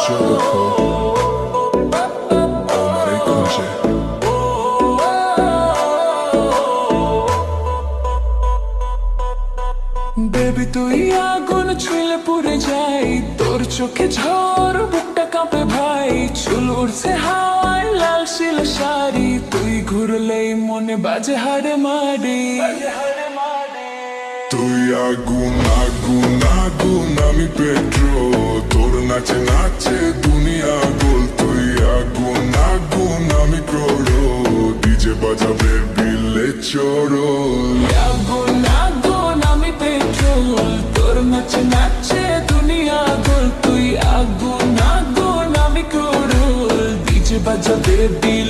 Baby তুই আগুন ছুঁলে পুড়ে যাই, তোর চোখে ঝড় বুকটা কাঁপে ভাই। চুল উড়ছে হাওয়ায় লাল শিল শাড়ি, তুই ঘুরলেই মনে বাজে হাড়ে মারি। তুই আগুন আগুন আগুন আমি পেট্রোল, তোর নাচে নাচে দুনিয়া গোল। তুই আগুন আগুন আমি ক্রোড়ো, ডিজে বাজাবে বিলে চোরল। আগুন আগুন আমি পেট্রোল, তোর নাচে নাচে দুনিয়া গোল। তুই আগুন আগুন আমি ক্রোড়, ডিজে বাজাবে বিলে